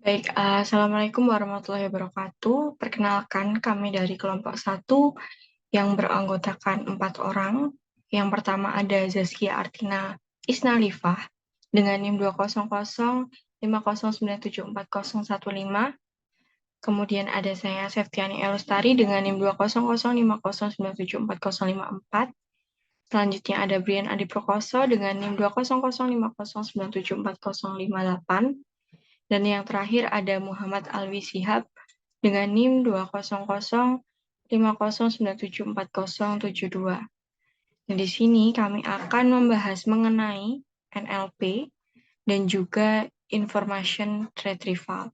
Baik, Assalamualaikum warahmatullahi wabarakatuh. Perkenalkan, kami dari kelompok 1 yang beranggotakan 4 orang. Yang pertama ada Zaskia Artina Isnalifah dengan NIM 20050974015. Kemudian ada saya Septiani Elustari dengan NIM 20050974054. Selanjutnya ada Brian Adi Prokoso dengan NIM 20050974058. Dan yang terakhir ada Muhammad Alwi Shihab dengan NIM 20050974072. Dan di sini kami akan membahas mengenai NLP dan juga Information Retrieval.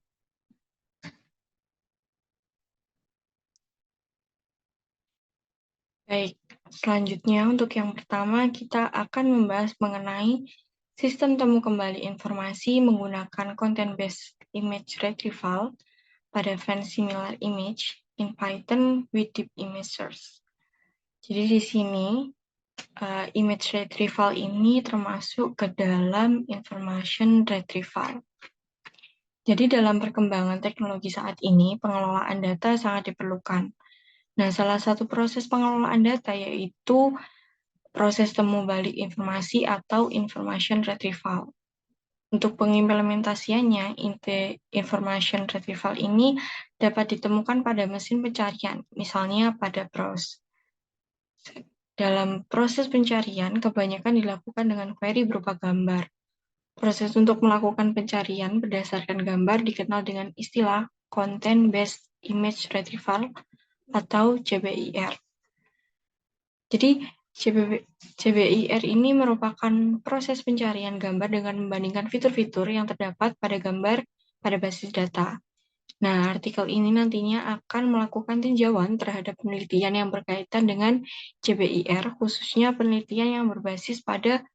Baik, selanjutnya untuk yang pertama kita akan membahas mengenai sistem temu kembali informasi menggunakan Content-Based Image Retrieval pada Fence Similar Image in Python with Deep Image Search. Jadi di sini image retrieval ini termasuk ke dalam information retrieval. Jadi dalam perkembangan teknologi saat ini, pengelolaan data sangat diperlukan. Nah, salah satu proses pengelolaan data yaitu proses temu balik informasi atau information retrieval. Untuk pengimplementasiannya, information retrieval ini dapat ditemukan pada mesin pencarian, misalnya pada browse. Dalam proses pencarian, kebanyakan dilakukan dengan query berupa gambar. Proses untuk melakukan pencarian berdasarkan gambar dikenal dengan istilah Content-Based Image Retrieval atau CBIR. Jadi, CBIR ini merupakan proses pencarian gambar dengan membandingkan fitur-fitur yang terdapat pada gambar pada basis data. Nah, artikel ini nantinya akan melakukan tinjauan terhadap penelitian yang berkaitan dengan CBIR, khususnya penelitian yang berbasis pada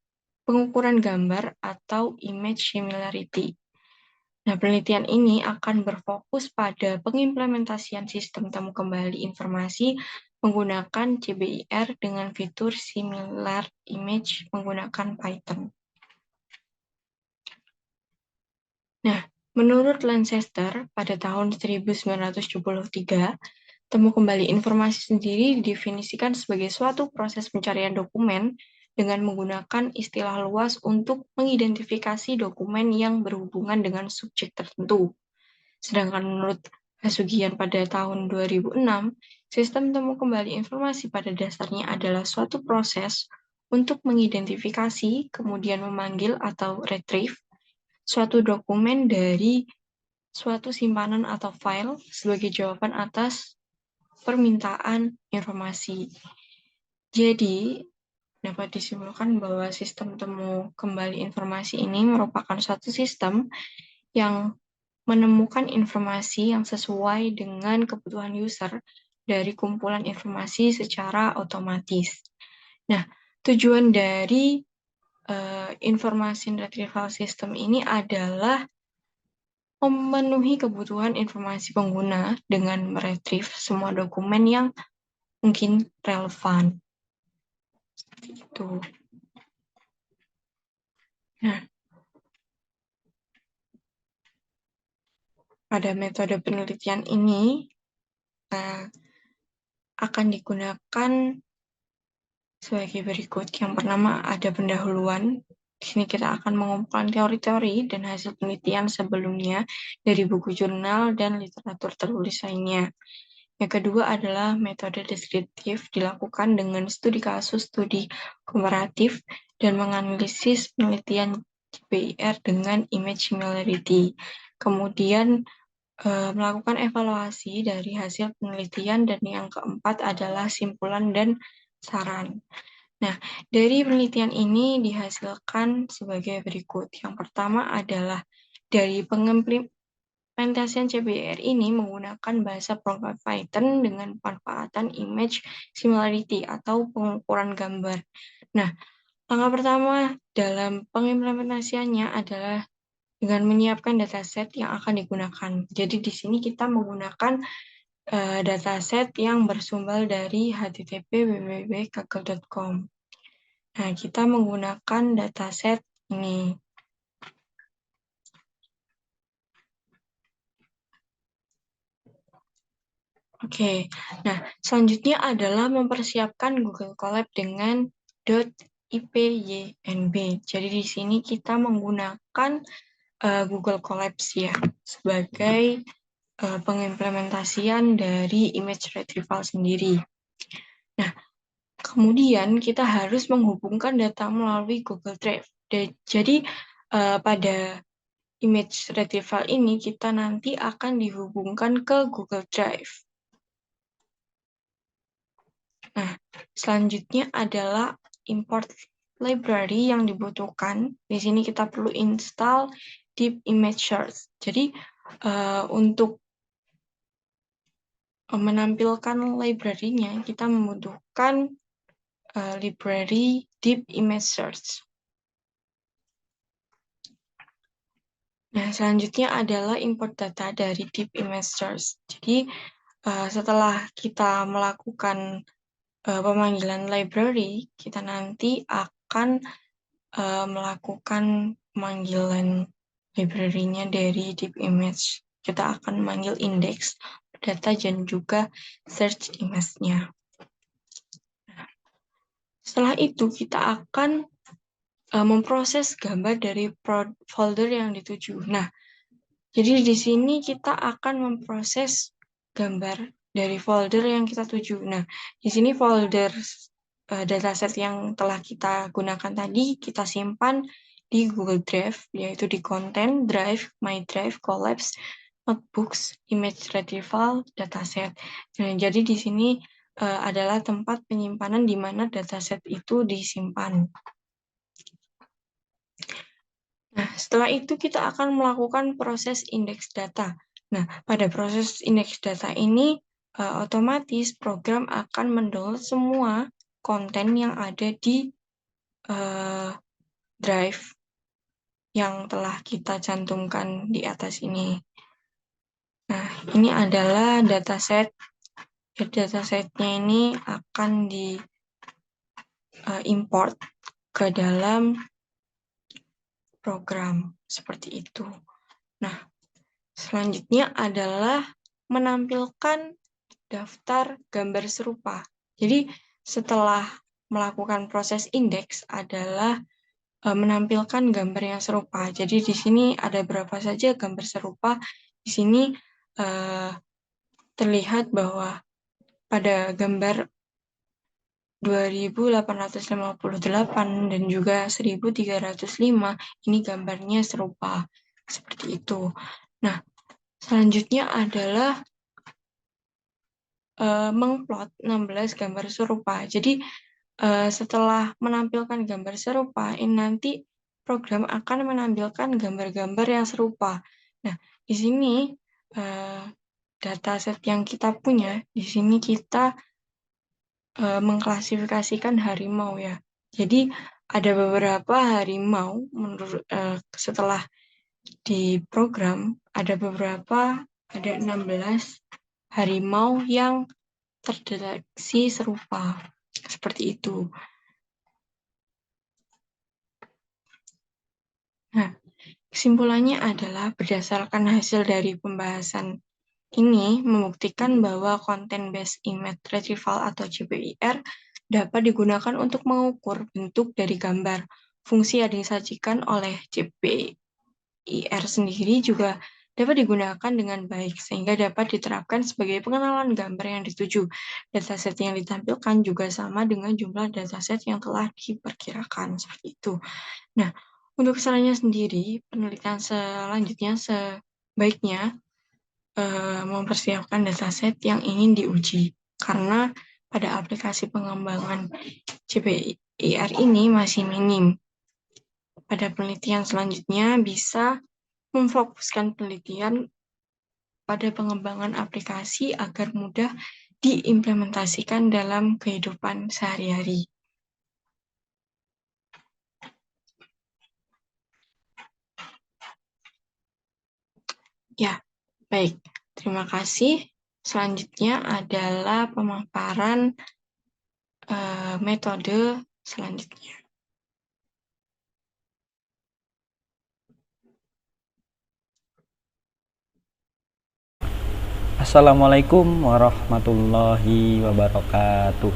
pengukuran gambar atau image similarity. Nah, penelitian ini akan berfokus pada pengimplementasian sistem temu kembali informasi menggunakan CBIR dengan fitur similar image menggunakan Python. Nah, menurut Lancaster, pada tahun 1973, temu kembali informasi sendiri didefinisikan sebagai suatu proses pencarian dokumen dengan menggunakan istilah luas untuk mengidentifikasi dokumen yang berhubungan dengan subjek tertentu. Sedangkan menurut Hasugian pada tahun 2006, sistem temu kembali informasi pada dasarnya adalah suatu proses untuk mengidentifikasi, kemudian memanggil atau retrieve suatu dokumen dari suatu simpanan atau file sebagai jawaban atas permintaan informasi. Jadi, dapat disimpulkan bahwa sistem temu kembali informasi ini merupakan suatu sistem yang menemukan informasi yang sesuai dengan kebutuhan user dari kumpulan informasi secara otomatis. Nah, tujuan dari informasi retrieval system ini adalah memenuhi kebutuhan informasi pengguna dengan meretrieve semua dokumen yang mungkin relevan. Seperti itu. Nah, pada metode penelitian ini akan digunakan sebagai berikut. Yang pertama ada pendahuluan. Di sini kita akan mengumpulkan teori-teori dan hasil penelitian sebelumnya dari buku jurnal dan literatur tertulis lainnya. Yang kedua adalah metode deskriptif, dilakukan dengan studi kasus, studi komparatif, dan menganalisis penelitian CBIR dengan image similarity. Kemudian melakukan evaluasi dari hasil penelitian, dan yang keempat adalah simpulan dan saran. Nah, dari penelitian ini dihasilkan sebagai berikut. Yang pertama adalah dari pengimplementasian CBIR ini menggunakan bahasa program Python dengan pemanfaatan image similarity atau pengukuran gambar. Nah, langkah pertama dalam pengimplementasiannya adalah dengan menyiapkan dataset yang akan digunakan. Jadi di sini kita menggunakan dataset yang bersumber dari http://www.kaggle.com. Nah, kita menggunakan dataset ini. Oke, nah selanjutnya adalah mempersiapkan Google Colab dengan .ipynb. Jadi di sini kita menggunakan Google Colabs ya sebagai pengimplementasian dari image retrieval sendiri. Nah, kemudian kita harus menghubungkan data melalui Google Drive. Jadi pada image retrieval ini kita nanti akan dihubungkan ke Google Drive. Nah, selanjutnya adalah import library yang dibutuhkan. Di sini kita perlu install Deep Image Search. Jadi untuk menampilkan library-nya, kita membutuhkan library Deep Image Search. Nah, selanjutnya adalah import data dari Deep Image Search. Jadi, setelah kita melakukan pemanggilan library, kita nanti akan melakukan pemanggilan library-nya dari Deep Image. Kita akan memanggil index data dan juga search image-nya. Setelah itu, kita akan memproses gambar dari folder yang dituju. Nah, jadi di sini kita akan memproses gambar dari folder yang kita tuju. Nah, di sini folder dataset yang telah kita gunakan tadi kita simpan di Google Drive, yaitu di Content, Drive, My Drive, Collabs, Notebooks, Image Retrieval, Dataset. Nah, jadi di sini adalah tempat penyimpanan di mana dataset itu disimpan. Nah, setelah itu kita akan melakukan proses indeks data. Nah, pada proses indeks data ini, otomatis program akan mendownload semua konten yang ada di drive yang telah kita cantumkan di atas ini. Nah, ini adalah dataset. Datasetnya ini akan import ke dalam program seperti itu. Nah, selanjutnya adalah menampilkan daftar gambar serupa. Jadi, setelah melakukan proses indeks adalah menampilkan gambar yang serupa. Jadi, di sini ada berapa saja gambar serupa. Di sini terlihat bahwa pada gambar 2858 dan juga 1305 ini gambarnya serupa seperti itu. Nah, selanjutnya adalah mengplot 16 gambar serupa. Jadi setelah menampilkan gambar serupa, ini nanti program akan menampilkan gambar-gambar yang serupa. Nah, di sini dataset yang kita punya, di sini kita mengklasifikasikan harimau ya. Jadi ada beberapa harimau menurut setelah di program ada 16 harimau yang terdeteksi serupa seperti itu. Nah, kesimpulannya adalah berdasarkan hasil dari pembahasan ini membuktikan bahwa Content-Based Image Retrieval atau CBIR dapat digunakan untuk mengukur bentuk dari gambar. Fungsi yang disajikan oleh CBIR sendiri juga dapat digunakan dengan baik, sehingga dapat diterapkan sebagai pengenalan gambar yang dituju. Dataset yang ditampilkan juga sama dengan jumlah dataset yang telah diperkirakan, seperti itu. Nah, untuk kesannya sendiri, penelitian selanjutnya sebaiknya mempersiapkan dataset yang ingin diuji. Karena pada aplikasi pengembangan CBIR ini masih minim. Pada penelitian selanjutnya bisa memfokuskan penelitian pada pengembangan aplikasi agar mudah diimplementasikan dalam kehidupan sehari-hari. Ya, baik. Terima kasih. Selanjutnya adalah pemaparan metode selanjutnya. Assalamualaikum warahmatullahi wabarakatuh.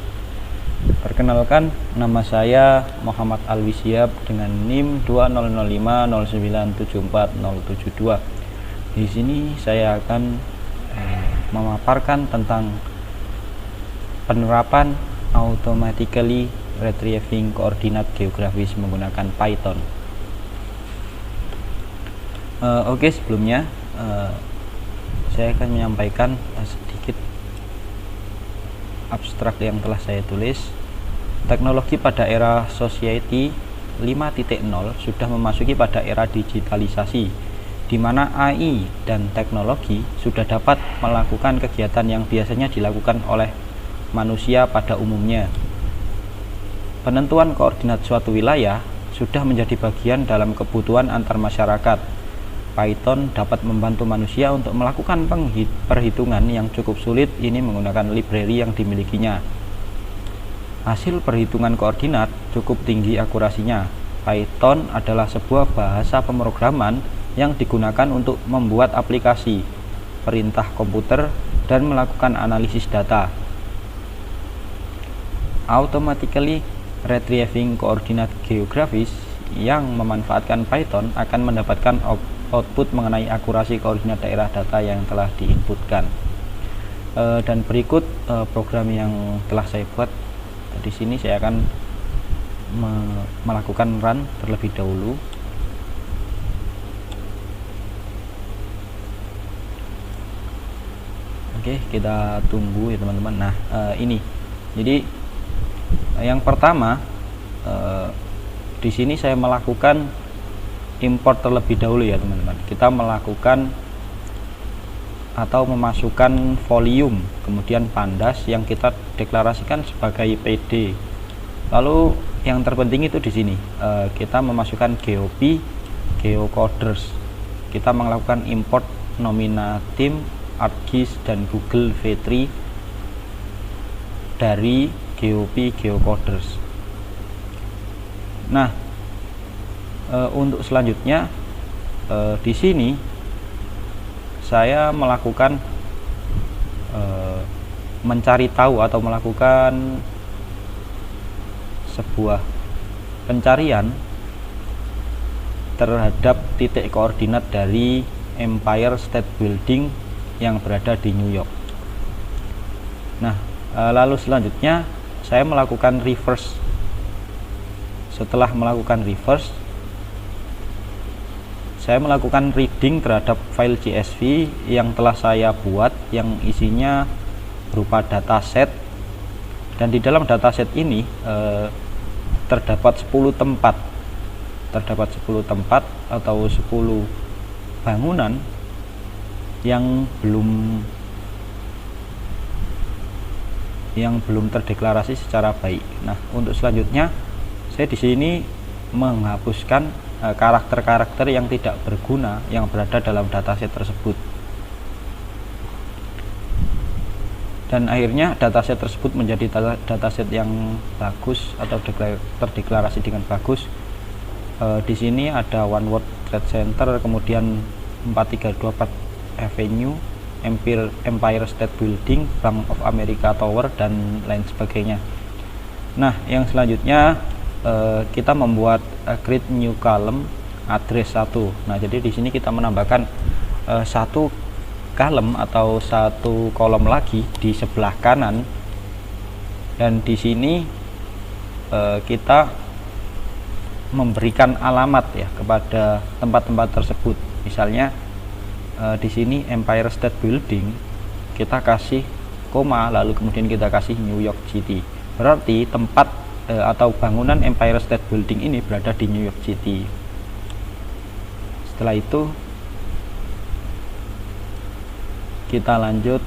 Perkenalkan, nama saya Muhammad Alwi Syihab dengan NIM 2005097472. Di sini saya akan memaparkan tentang penerapan automatically retrieving koordinat geografis menggunakan Python. Oke, sebelumnya saya akan menyampaikan sedikit abstrak yang telah saya tulis. Teknologi pada era Society 5.0 sudah memasuki pada era digitalisasi, di mana AI dan teknologi sudah dapat melakukan kegiatan yang biasanya dilakukan oleh manusia pada umumnya. Penentuan koordinat suatu wilayah sudah menjadi bagian dalam kebutuhan antar masyarakat. Python dapat membantu manusia untuk melakukan perhitungan yang cukup sulit ini menggunakan library yang dimilikinya. Hasil perhitungan koordinat cukup tinggi akurasinya. Python adalah sebuah bahasa pemrograman yang digunakan untuk membuat aplikasi, perintah komputer, dan melakukan analisis data. Automatically retrieving koordinat geografis yang memanfaatkan Python akan mendapatkan output mengenai akurasi koordinat daerah data yang telah diinputkan. Dan berikut program yang telah saya buat. Di sini saya akan melakukan run terlebih dahulu. Oke, kita tunggu ya teman-teman. Nah, ini. Jadi yang pertama di sini saya melakukan import terlebih dahulu ya teman-teman. Kita melakukan atau memasukkan volume, kemudian pandas yang kita deklarasikan sebagai PD. Lalu yang terpenting itu di sini kita memasukkan GOP, geocoders. Kita melakukan import nominatim, ArcGIS dan Google V3 dari GOP, geocoders. Nah, untuk selanjutnya di sini saya melakukan mencari tahu atau melakukan sebuah pencarian terhadap titik koordinat dari Empire State Building yang berada di New York. Nah, lalu selanjutnya saya melakukan reverse. Setelah melakukan reverse, saya melakukan reading terhadap file CSV yang telah saya buat, yang isinya berupa dataset, dan di dalam dataset ini terdapat 10 tempat atau 10 bangunan yang belum terdeklarasi secara baik. Nah, untuk selanjutnya saya di sini menghapuskan karakter-karakter yang tidak berguna yang berada dalam dataset tersebut, dan akhirnya dataset tersebut menjadi dataset yang bagus atau terdeklarasi dengan bagus. Di sini ada One World Trade Center, kemudian 4324 Avenue, Empire State Building, Bank of America Tower, dan lain sebagainya. Nah, yang selanjutnya kita membuat create new column address 1. Nah, jadi di sini kita menambahkan satu column atau satu kolom lagi di sebelah kanan, dan di sini kita memberikan alamat ya kepada tempat-tempat tersebut. Misalnya di sini Empire State Building, kita kasih koma, lalu kemudian kita kasih New York City. Berarti tempat atau bangunan Empire State Building ini berada di New York City. Setelah itu kita lanjut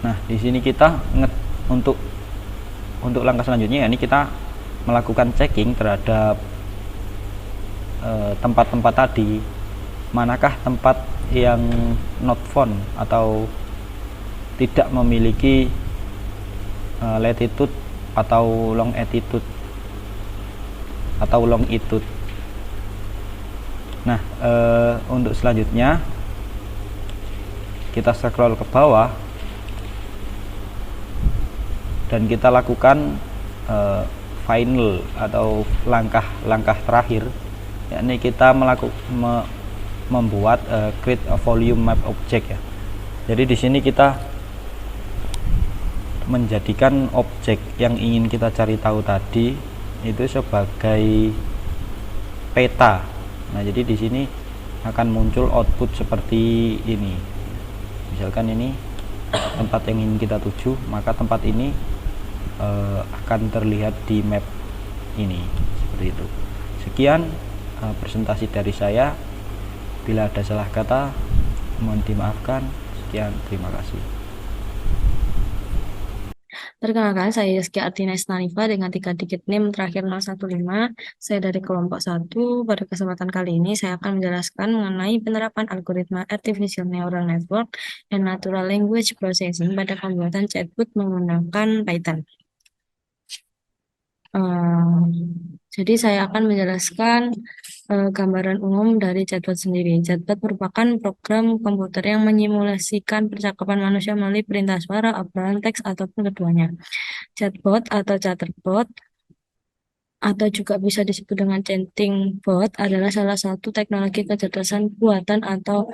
nah, di sini kita untuk langkah selanjutnya, ini kita melakukan checking terhadap tempat-tempat tadi, manakah tempat yang not found atau tidak memiliki latitude atau longitude atau longitude. Nah, untuk selanjutnya kita scroll ke bawah dan kita lakukan final atau langkah-langkah terakhir, yakni kita membuat create a volume map object ya. Jadi di sini kita menjadikan objek yang ingin kita cari tahu tadi itu sebagai peta. Nah, jadi di sini akan muncul output seperti ini. Misalkan ini tempat yang ingin kita tuju, maka tempat ini akan terlihat di map ini seperti itu. Sekian presentasi dari saya. Bila ada salah kata mohon dimaafkan. Sekian, terima kasih. Perkenalkan, saya Rizky Artina Estanifa dengan 3 digit NIM terakhir 015. Saya dari kelompok 1. Pada kesempatan kali ini saya akan menjelaskan mengenai penerapan algoritma Artificial Neural Network and Natural Language Processing pada pembuatan chatbot menggunakan Python. Jadi saya akan menjelaskan gambaran umum dari chatbot sendiri. Chatbot merupakan program komputer yang menyimulasikan percakapan manusia melalui perintah suara, obrolan teks, ataupun keduanya. Chatbot atau chatterbot atau juga bisa disebut dengan chatting bot adalah salah satu teknologi kecerdasan buatan atau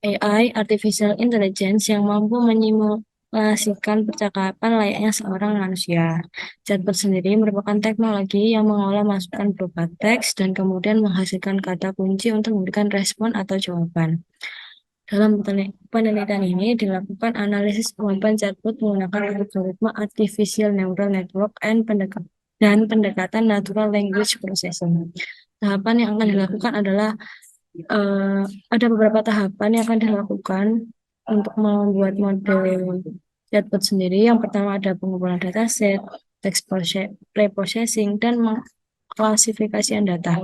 AI (Artificial Intelligence) yang mampu menyimulasikan percakapan layaknya seorang manusia. Chatbot sendiri merupakan teknologi yang mengolah masukan berupa teks dan kemudian menghasilkan kata kunci untuk memberikan respon atau jawaban. Dalam penelitian ini dilakukan analisis kemampuan chatbot menggunakan algoritma Artificial Neural Network dan pendekatan Natural Language Processing. Tahapan yang akan dilakukan adalah ada beberapa tahapan yang akan dilakukan untuk membuat model chatbot sendiri. Yang pertama ada pengumpulan dataset, text preprocessing, dan klasifikasian data.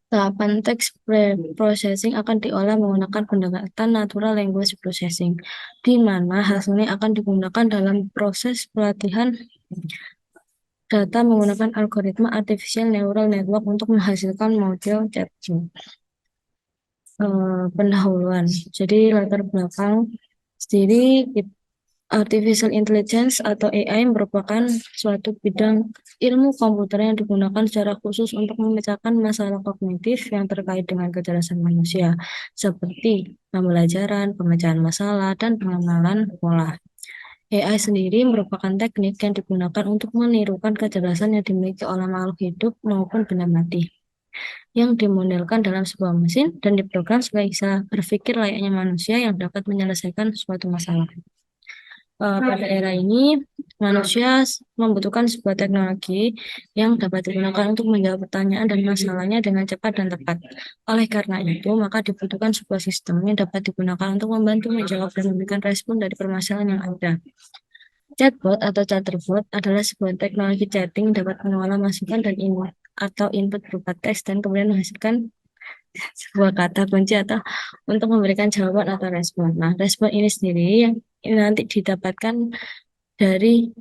Tahapan text preprocessing akan diolah menggunakan pendekatan Natural Language Processing, di mana hasilnya akan digunakan dalam proses pelatihan data menggunakan algoritma Artificial Neural Network untuk menghasilkan model chatbot. Pendahuluan. Jadi latar belakang sendiri, Artificial Intelligence atau AI merupakan suatu bidang ilmu komputer yang digunakan secara khusus untuk memecahkan masalah kognitif yang terkait dengan kecerdasan manusia, seperti pembelajaran, pemecahan masalah, dan pengenalan pola. AI sendiri merupakan teknik yang digunakan untuk menirukan kecerdasan yang dimiliki oleh makhluk hidup maupun benda mati, yang dimodelkan dalam sebuah mesin dan diprogram supaya bisa berpikir layaknya manusia yang dapat menyelesaikan suatu masalah. Pada era ini, manusia membutuhkan sebuah teknologi yang dapat digunakan untuk menjawab pertanyaan dan masalahnya dengan cepat dan tepat. Oleh karena itu, maka dibutuhkan sebuah sistem yang dapat digunakan untuk membantu menjawab dan memberikan respon dari permasalahan yang ada. Chatbot atau chatterbot adalah sebuah teknologi chatting yang dapat mengolah masukan dan input berupa teks dan kemudian menghasilkan sebuah kata kunci atau untuk memberikan jawaban atau respon. Nah, respon ini sendiri yang nanti didapatkan dari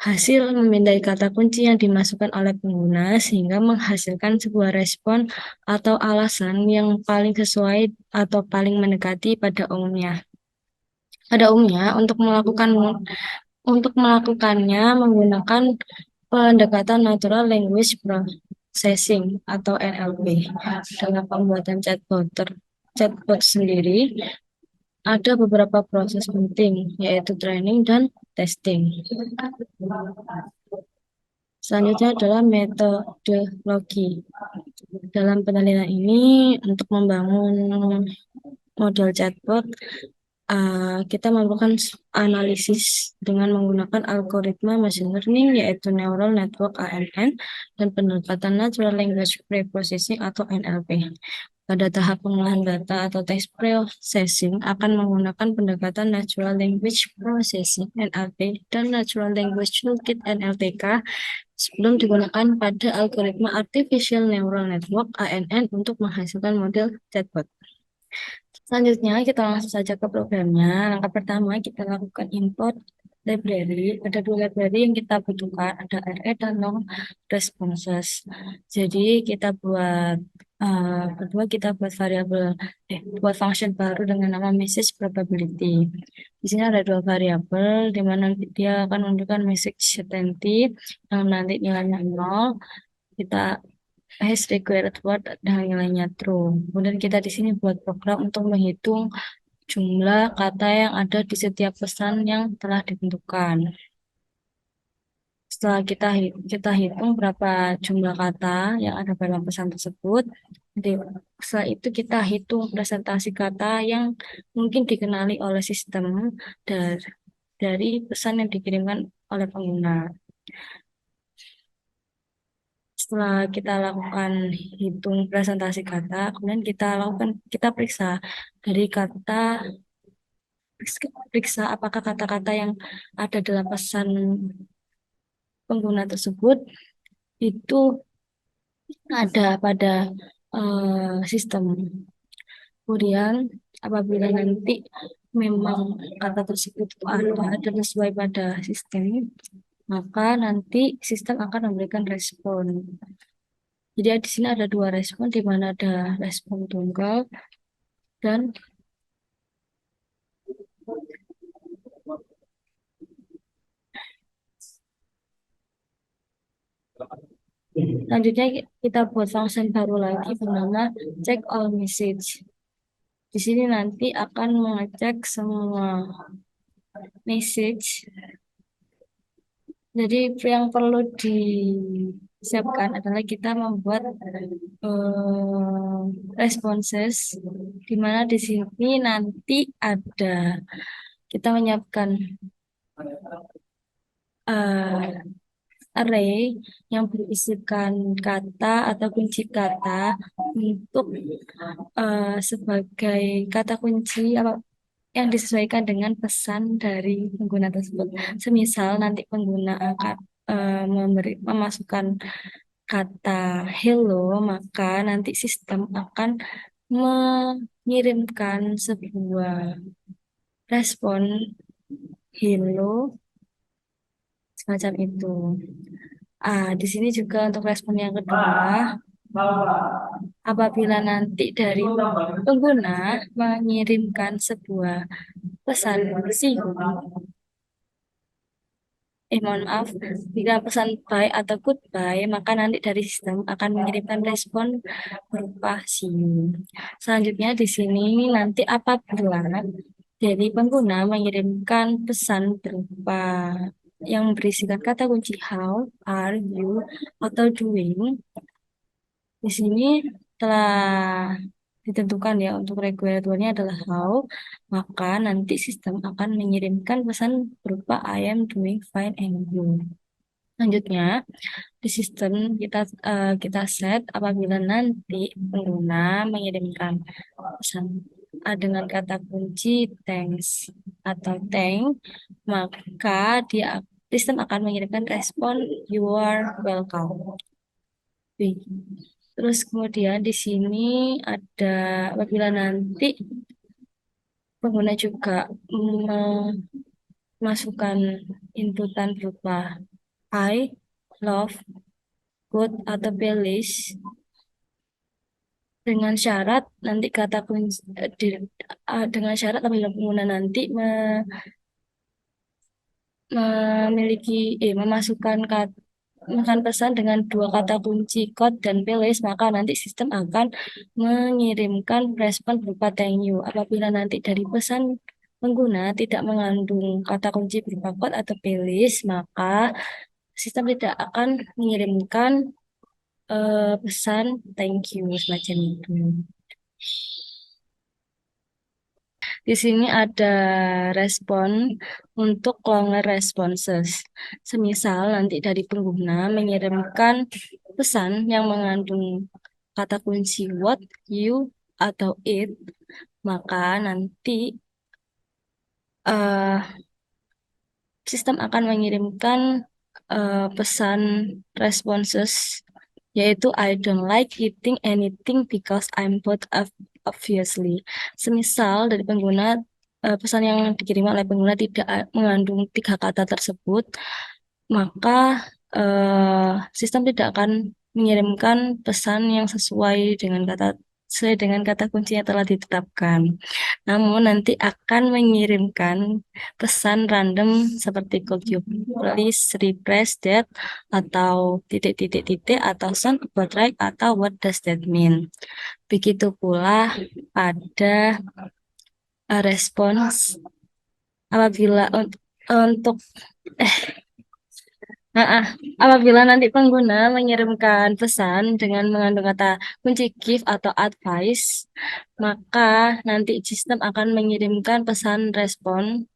hasil memindai kata kunci yang dimasukkan oleh pengguna sehingga menghasilkan sebuah respon atau alasan yang paling sesuai atau paling mendekati pada umumnya. Pada umumnya, untuk melakukannya menggunakan pendekatan Natural Language Processing atau NLP. Dalam pembuatan chatbot sendiri, ada beberapa proses penting, yaitu training dan testing. Selanjutnya adalah metodologi. Dalam penelitian ini, untuk membangun model chatbot, kita melakukan analisis dengan menggunakan algoritma machine learning, yaitu Neural Network (ANN) dan pendekatan Natural Language Preprocessing atau NLP. Pada tahap pengolahan data atau text processing akan menggunakan pendekatan Natural Language Processing (NLP) dan Natural Language Toolkit (NLTK) sebelum digunakan pada algoritma Artificial Neural Network (ANN) untuk menghasilkan model chatbot. Selanjutnya kita langsung saja ke programnya. Langkah pertama kita lakukan import library. Ada 2 library yang kita butuhkan, ada RE dan long responses. Jadi kita buat Kedua, kita buat function baru dengan nama message probability. Di sini ada dua variabel, di mana dia akan menunjukkan message certainty yang nanti nilainya 0. Kita has required word dan nilainya true. Kemudian kita di sini buat program untuk menghitung jumlah kata yang ada di setiap pesan yang telah ditentukan. Setelah kita hitung berapa jumlah kata yang ada dalam pesan tersebut, jadi setelah itu kita hitung presentasi kata yang mungkin dikenali oleh sistem dari, dari pesan yang dikirimkan oleh pengguna. Setelah kita lakukan hitung presentasi kata, kemudian kita periksa dari periksa apakah kata-kata yang ada dalam pesan pengguna tersebut itu ada pada sistem. Kemudian apabila nanti memang kata tersebut itu ada dan sesuai pada sistem, maka nanti sistem akan memberikan respon. Jadi di sini ada dua respon, di mana ada respon tunggal dan selanjutnya kita buat function baru lagi bernama check all message. Di sini nanti akan mengecek semua message. Jadi yang perlu disiapkan adalah kita membuat responses, di mana di sini nanti ada kita menyiapkan array yang berisikan kata atau kunci kata untuk sebagai kata kunci yang disesuaikan dengan pesan dari pengguna tersebut. Semisal nanti pengguna akan memasukkan kata hello, maka nanti sistem akan mengirimkan sebuah respon hello semacam itu. Di sini juga untuk respon yang kedua, apabila nanti dari pengguna mengirimkan sebuah pesan mohon maaf, jika pesan bye atau goodbye, maka nanti dari sistem akan mengirimkan respon berupa see you. Selanjutnya di sini nanti apabila dari pengguna mengirimkan pesan berupa yang berisikan kata kunci how, are you, atau doing, di sini telah ditentukan ya untuk regulatornya adalah how, maka nanti sistem akan mengirimkan pesan berupa I am doing fine and you. Selanjutnya di sistem kita set apabila nanti pengguna mengirimkan pesan dengan kata kunci thanks atau thank, maka sistem akan mengirimkan respon you are welcome. Terus kemudian di sini ada apabila nanti pengguna juga memasukkan inputan berupa I, love, good, atau bearish dengan syarat nanti kata kunci dengan syarat apabila pengguna nanti memasukkan pesan dengan dua kata kunci code dan bearish, maka nanti sistem akan mengirimkan respon berupa thank you. Apabila nanti dari pesan pengguna tidak mengandung kata kunci berupa code atau bearish, maka sistem tidak akan mengirimkan pesan thank you semacam itu. Di sini ada respon untuk longer responses. Semisal nanti dari pengguna mengirimkan pesan yang mengandung kata kunci what, you, atau it, maka nanti sistem akan mengirimkan pesan responses yaitu I don't like eating anything because I'm bored obviously. Semisal dari pengguna pesan yang dikirim oleh pengguna tidak mengandung tiga kata tersebut, maka sistem tidak akan mengirimkan pesan yang sesuai dengan kata kunci yang telah ditetapkan. Namun nanti akan mengirimkan pesan random seperti could you please rephrase that atau titik-titik-titik atau sound about right atau what does that mean. Begitu pula pada respons apabila untuk apabila nanti pengguna mengirimkan pesan dengan mengandung kata kunci give atau advice, maka nanti sistem akan mengirimkan pesan respon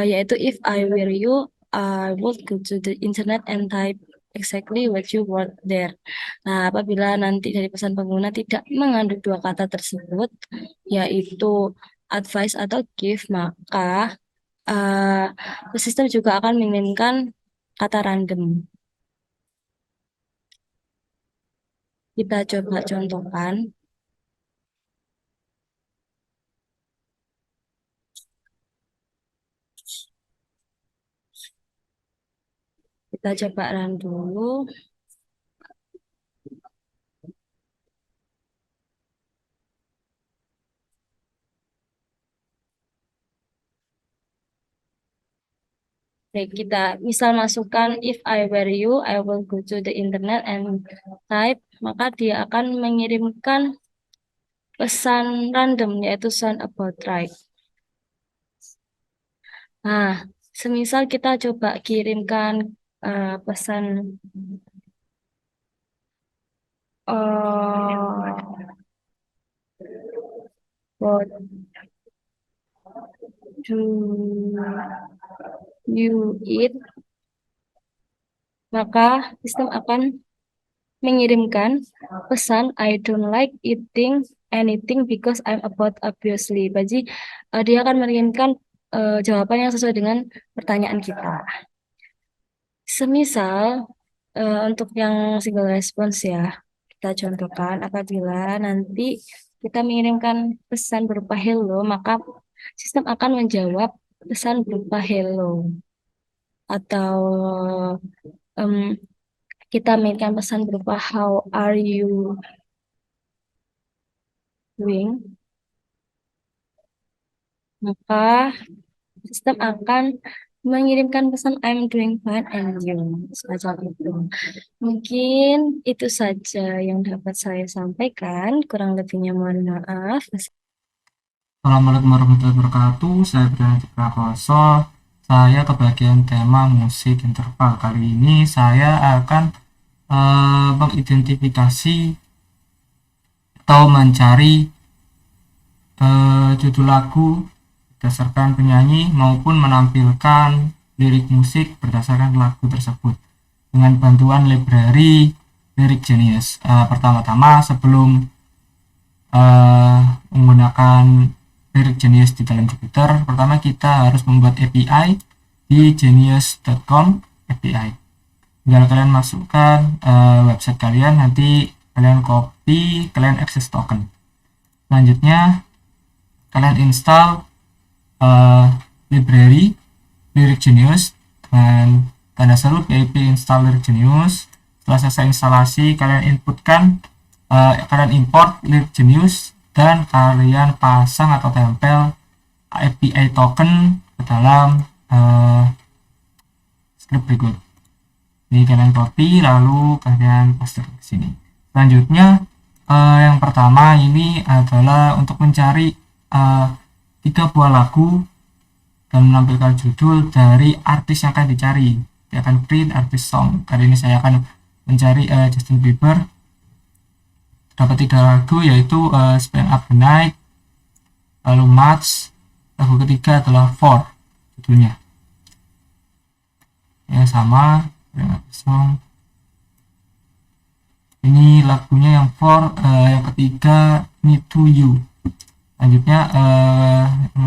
yaitu if I were you, I would go to the internet and type exactly what you want there. Nah, apabila nanti dari pesan pengguna tidak mengandung dua kata tersebut, yaitu advice atau give, maka sistem juga akan mengirimkan kata random. Kita coba contohkan. Kita coba run dulu. Oke, kita misal masukkan if I were you, I will go to the internet and type, maka dia akan mengirimkan pesan random yaitu sound about right. Nah, semisal kita coba kirimkan pesan what do you eat, maka sistem akan mengirimkan pesan I don't like eating anything because I'm about obviously. Jadi dia akan mengirimkan jawaban yang sesuai dengan pertanyaan kita. Semisal untuk yang single response ya, kita contohkan apabila nanti kita mengirimkan pesan berupa hello, maka sistem akan menjawab pesan berupa hello. Atau kita mengirimkan pesan berupa how are you doing, maka sistem akan mengirimkan pesan I'm doing fine and you. Semacam itu. Mungkin itu saja yang dapat saya sampaikan. Kurang lebihnya mohon maaf. Assalamualaikum warahmatullahi wabarakatuh. Saya Brian Prakoso. Saya ke bagian tema musik interval. Kali ini saya akan mengidentifikasi atau mencari judul lagu berdasarkan penyanyi maupun menampilkan lirik musik berdasarkan lagu tersebut dengan bantuan library Lyric Genius. Pertama-tama sebelum menggunakan Lyric Genius di dalam Jupyter, pertama kita harus membuat API di genius.com API. Tinggal kalian masukkan website kalian, nanti kalian copy, kalian access token. Selanjutnya kalian install library Lyric Genius dengan tanda seru pip install Lyric Genius. Setelah selesai instalasi, kalian inputkan, kalian import Lyric Genius dan kalian pasang atau tempel API token ke dalam script berikut. Ini kalian copy lalu kalian paste ke sini. Selanjutnya yang pertama ini adalah untuk mencari 3 buah lagu dan menampilkan judul dari artis yang akan dicari. Dia akan print artis song. Kali ini saya akan mencari Justin Bieber. Dapat 3 lagu yaitu Spend Up the Night, lalu Much, lagu ketiga adalah For judulnya. Ya sama song. Ini lagunya yang For, yang ketiga Need to You. Selanjutnya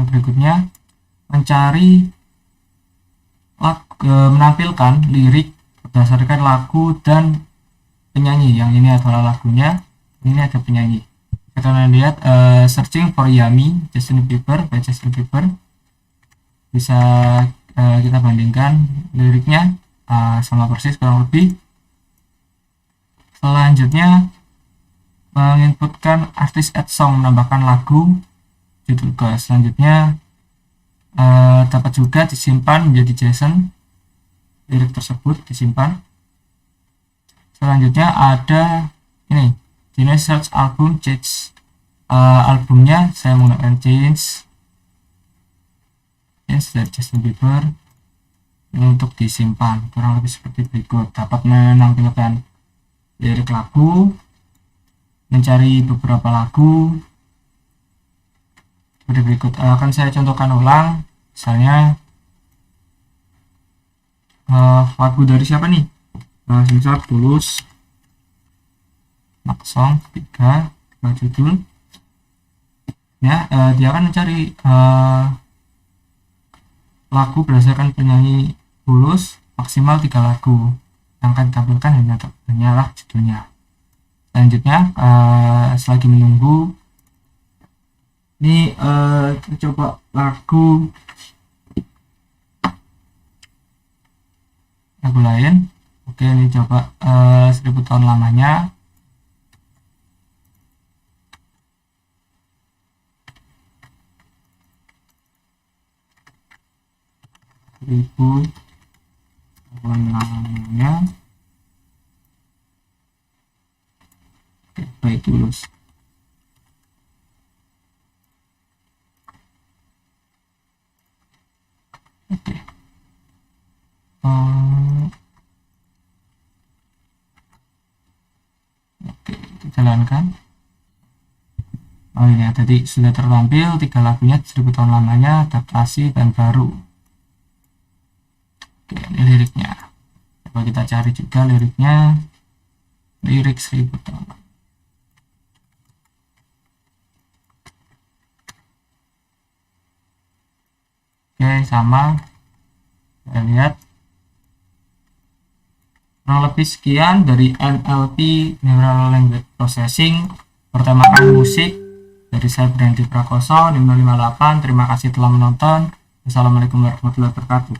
berikutnya mencari menampilkan lirik berdasarkan lagu dan penyanyi. Yang ini adalah lagunya, ini ada penyanyi. Kita lihat searching for Yummy Justin Bieber by Justin Bieber. Bisa kita bandingkan liriknya sama persis kurang lebih. Selanjutnya menginputkan artis add song, menambahkan lagu, judul ke. Selanjutnya dapat juga disimpan menjadi JSON, lirik tersebut disimpan. Selanjutnya ada ini jenis search album change. Albumnya saya menggunakan change dari Justin Bieber. Ini untuk disimpan, kurang lebih seperti berikut. Dapat menampilkan lirik lagu, mencari beberapa lagu seperti berikut. Akan saya contohkan ulang, misalnya lagu dari siapa nih, misal Tulus, Maksong 3 judul ya. Dia akan mencari lagu berdasarkan penyanyi Tulus, maksimal 3 lagu yang akan ditampilkan hanyalah judulnya. Selanjutnya selagi menunggu ini kita coba lagu lain. Oke, ini coba 1000 tahun lamanya. Oke, baik, Tulus. Oke. Oke, kita jalankan. Oh ini ya, tadi sudah tertampil 3 lagunya, 1000 tahun lamanya, adaptasi, dan baru. Oke, ini liriknya. Coba kita cari juga liriknya. Lirik 1000 tahun. Oke, sama. Kita lihat. Kurang lebih sekian dari NLP, Neural Language Processing, bertemakan musik. Dari saya Berhenti Prakoso 558. Terima kasih telah menonton. Assalamualaikum warahmatullahi wabarakatuh.